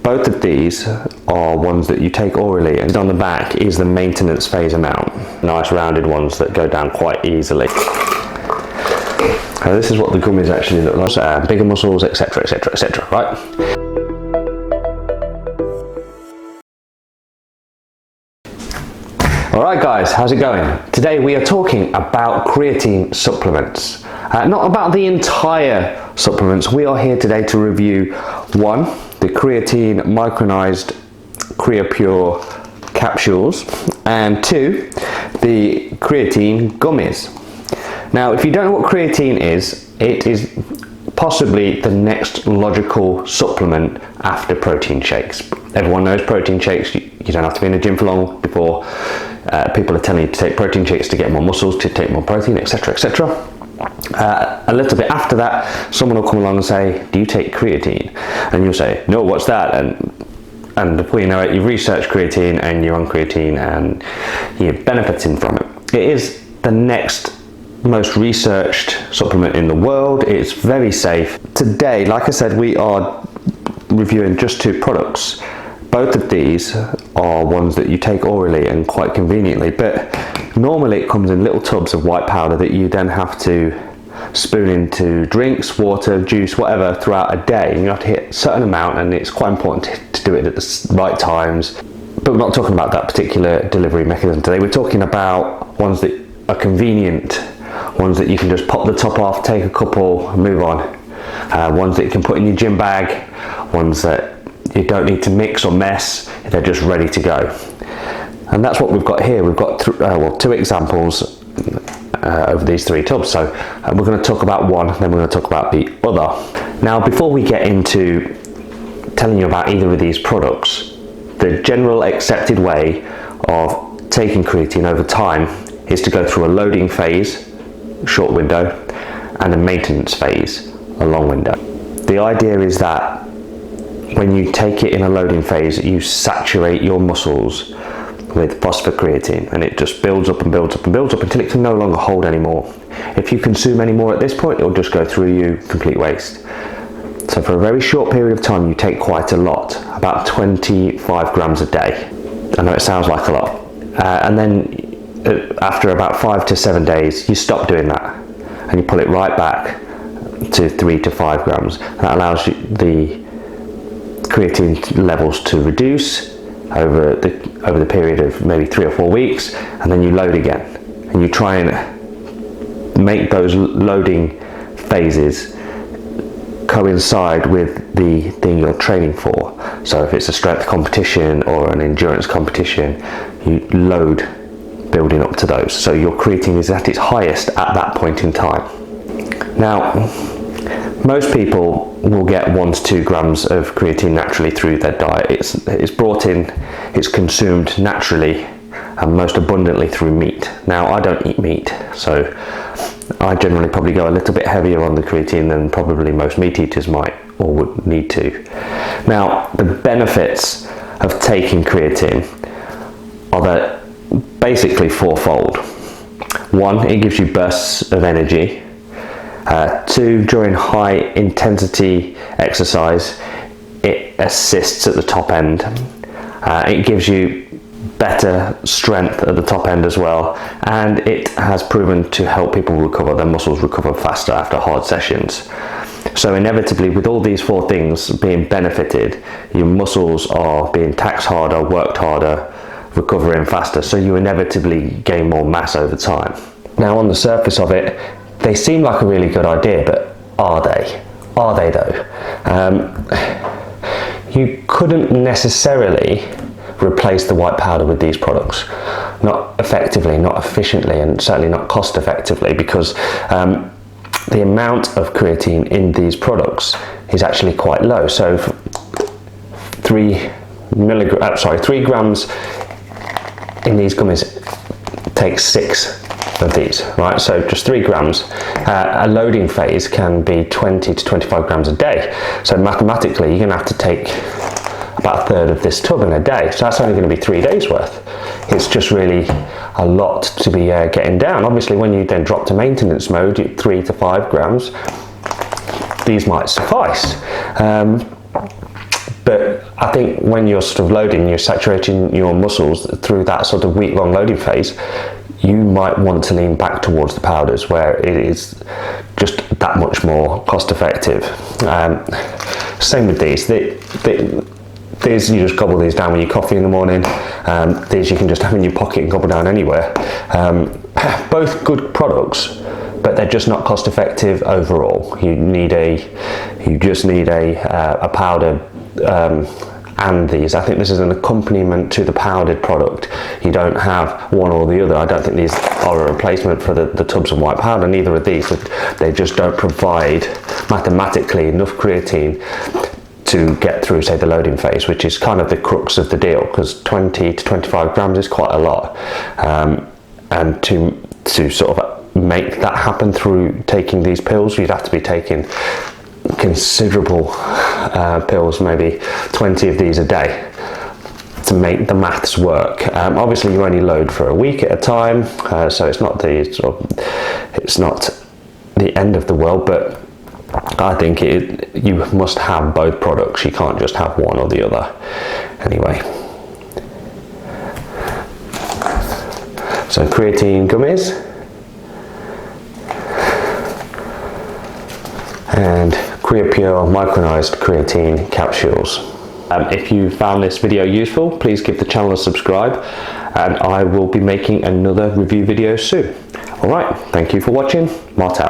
Both of these are ones that you take orally, and on the back is the maintenance phase amount. Nice rounded ones that go down quite easily. This is what the gummies actually look like. Bigger muscles, etc, etc, etc, right? Alright guys, how's it going? Today we are talking about creatine supplements. Not about the entire supplements. We are here today to review one, the creatine micronized Creapure capsules, and two, the creatine gummies. Now, if you don't know what creatine is, it is possibly the next logical supplement after protein shakes. Everyone knows protein shakes. You don't have to be in the gym for long before people are telling you to take protein shakes to get more muscles, to take more protein, etc, etc. A little bit after that, someone will come along and say, do you take creatine? And you'll say, no, what's that? And before you know it, you've researched creatine and you're on creatine and you're benefiting from it. It is the next most researched supplement in the world. It's very safe. Today, like I said, we are reviewing just two products. Both of these are ones that you take orally and quite conveniently, but normally it comes in little tubs of white powder that you then have to spoon into drinks, water, juice, whatever throughout a day, and you have to hit a certain amount, and it's quite important to do it at the right times. But we're not talking about that particular delivery mechanism today. We're talking about ones that are convenient, ones that you can just pop the top off, take a couple, move on. Ones that you can put in your gym bag, ones that you don't need to mix or mess, they're just ready to go. And that's what we've got here. We've got two examples over these three tubs. So we're going to talk about one, then we're going to talk about the other. Now, before we get into telling you about either of these products, the general accepted way of taking creatine over time is to go through a loading phase, short window, and a maintenance phase, a long window. The idea is that when you take it in a loading phase, you saturate your muscles with phosphocreatine, and it just builds up and builds up and builds up until it can no longer hold anymore. If you consume any more at this point, it'll just go through you, complete waste. So for a very short period of time, you take quite a lot, about 25 grams a day. I know it sounds like a lot. And then after about 5 to 7 days, you stop doing that and you pull it right back to 3 to 5 grams. That allows the creatine levels to reduce over the period of maybe 3 or 4 weeks, and then you load again, and you try and make those loading phases coincide with the thing you're training for. So if it's a strength competition or an endurance competition, you load building up to those, so your creatine is at its highest at that point in time. Now, most people will get 1 to 2 grams of creatine naturally through their diet. It's brought in, it's consumed naturally and most abundantly through meat. Now, I don't eat meat, so I generally probably go a little bit heavier on the creatine than probably most meat eaters might or would need to. Now, the benefits of taking creatine are that basically fourfold. 1, it gives you bursts of energy. 2, during high intensity exercise, it assists at the top end. It gives you better strength at the top end as well, and it has proven to help people recover, their muscles recover faster after hard sessions. So inevitably, with all these 4 things being benefited, your muscles are being taxed harder, worked harder, recovering faster, so you inevitably gain more mass over time. Now, on the surface of it, they seem like a really good idea, but are they? Are they though? You couldn't necessarily replace the white powder with these products. Not effectively, not efficiently, and certainly not cost effectively, because the amount of creatine in these products is actually quite low. So 3 grams in these gummies takes 6 of these, right? So just 3 grams. A loading phase can be 20 to 25 grams a day. So mathematically, you're going to have to take about a third of this tub in a day. So that's only going to be 3 days worth. It's just really a lot to be getting down. Obviously, when you then drop to maintenance mode, 3 to 5 grams, these might suffice. But I think when you're sort of loading, you're saturating your muscles through that sort of week-long loading phase, you might want to lean back towards the powders, where it is just that much more cost effective. Same with these. These, you just gobble these down with your coffee in the morning. These you can just have in your pocket and gobble down anywhere. Both good products, but they're just not cost effective overall. You just need a powder and these. I think this is an accompaniment to the powdered product. You don't have one or the other. I don't think these are a replacement for the tubs of white powder, neither are these. They just don't provide mathematically enough creatine to get through, say, the loading phase, which is kind of the crux of the deal, because 20 to 25 grams is quite a lot. And to sort of make that happen through taking these pills, you'd have to be taking considerable pills, maybe 20 of these a day, to make the maths work. Obviously you only load for a week at a time, so it's not the end of the world, but I think you must have both products. You can't just have one or the other. Anyway, so creatine gummies and Creapure micronized creatine capsules. If you found this video useful, please give the channel a subscribe, and I will be making another review video soon. Alright, thank you for watching. Mata.